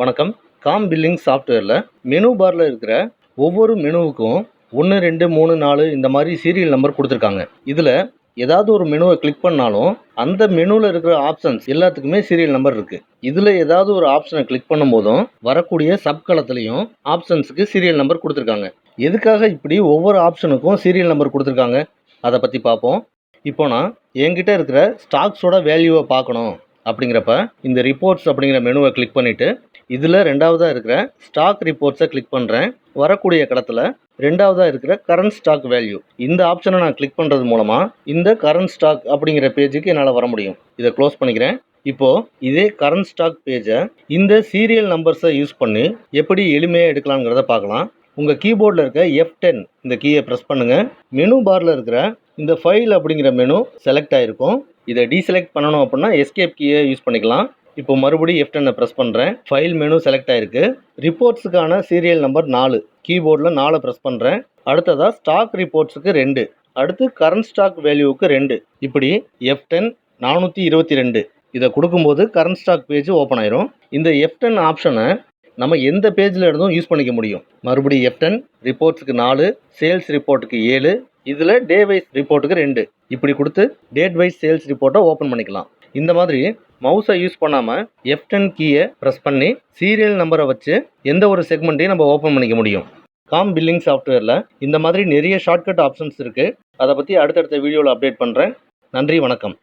வணக்கம். Com billing சாஃப்ட்வேரில் menu பாரில் இருக்கிற ஒவ்வொரு மெனுவுக்கும் 1, 2, 3, 4 இந்த மாதிரி சீரியல் நம்பர் கொடுத்துருக்காங்க. இதில் ஏதாவது ஒரு மெனுவை கிளிக் பண்ணாலும் அந்த மெனுவில் இருக்கிற ஆப்ஷன்ஸ் எல்லாத்துக்குமே சீரியல் நம்பர் இருக்குது. இதில் ஏதாவது ஒரு ஆப்ஷனை கிளிக் பண்ணும் போதும் வரக்கூடிய சப்கலத்துலேயும் ஆப்ஷன்ஸுக்கு சீரியல் நம்பர் கொடுத்துருக்காங்க. எதுக்காக இப்படி ஒவ்வொரு ஆப்ஷனுக்கும் சீரியல் நம்பர் கொடுத்துருக்காங்க அதை பற்றி பார்ப்போம். இப்போ நான் என்கிட்ட இருக்கிற ஸ்டாக்ஸோட வேல்யூவை பார்க்கணும் அப்படிங்கிறப்ப இந்த ரிப்போர்ட்ஸ் அப்படிங்கிற மெனுவை கிளிக் பண்ணிவிட்டு இதில் ரெண்டாவதாக இருக்கிற ஸ்டாக் ரிப்போர்ட்ஸை கிளிக் பண்ணுறேன். வரக்கூடிய கடத்தில் ரெண்டாவதாக இருக்கிற கரண்ட் ஸ்டாக் வேல்யூ இந்த ஆப்ஷனை நான் கிளிக் பண்ணுறது மூலமாக இந்த கரண்ட் ஸ்டாக் அப்படிங்கிற பேஜுக்கு என்னால் வர முடியும். இதை க்ளோஸ் பண்ணிக்கிறேன். இப்போது இதே கரண்ட் ஸ்டாக் பேஜை இந்த சீரியல் நம்பர்ஸை யூஸ் பண்ணி எப்படி எளிமையாக எடுக்கலாங்கிறத பார்க்கலாம். உங்கள் கீபோர்டில் இருக்க F10 இந்த கீயை ப்ரெஸ் பண்ணுங்கள். மெனு பாரில் இருக்கிற இந்த ஃபைல் அப்படிங்கிற மெனு செலக்ட் ஆகிருக்கும். இதை டீசெலக்ட் பண்ணணும் அப்படின்னா எஸ்கேப் கீயை யூஸ் பண்ணிக்கலாம். இப்போ மறுபடியும் F10 ப்ரெஸ் பண்ணுறேன். ஃபைல் மெனு செலக்ட் ஆகிருக்கு. ரிப்போர்ட்ஸுக்கான சீரியல் நம்பர் 4 கீபோர்டில் 4 ப்ரெஸ் பண்ணுறேன். அடுத்ததாக ஸ்டாக் ரிப்போர்ட்ஸுக்கு 2, அடுத்து கரண்ட் ஸ்டாக் வேல்யூவுக்கு 2, இப்படி F10 422 இதை கொடுக்கும்போது கரண்ட் ஸ்டாக் பேஜ் ஓப்பன் ஆயிரும். இந்த F10 ஆப்ஷனை நம்ம எந்த பேஜில் இருந்தும் யூஸ் பண்ணிக்க முடியும். மறுபடியும் F10 ரிப்போர்ட்ஸுக்கு 4, சேல்ஸ் ரிப்போர்ட்டுக்கு 7, இதில் டே வைஸ் ரிப்போர்ட்டுக்கு 2 இப்படி கொடுத்து டேட் வைஸ் சேல்ஸ் ரிப்போர்ட்டை ஓப்பன் பண்ணிக்கலாம். இந்த மாதிரி மவுஸை யூஸ் பண்ணாமல் F10 கீயை ப்ரெஸ் பண்ணி சீரியல் நம்பரை வச்சு எந்த ஒரு செக்மெண்ட்டையும் நம்ம ஓப்பன் பண்ணிக்க முடியும். காம் பில்லிங் சாஃப்ட்வேரில் இந்த மாதிரி நிறைய ஷார்ட்கட் ஆப்ஷன்ஸ் இருக்குது. அதை பற்றி அடுத்தடுத்த வீடியோவில் அப்டேட் பண்ணுறேன். நன்றி, வணக்கம்.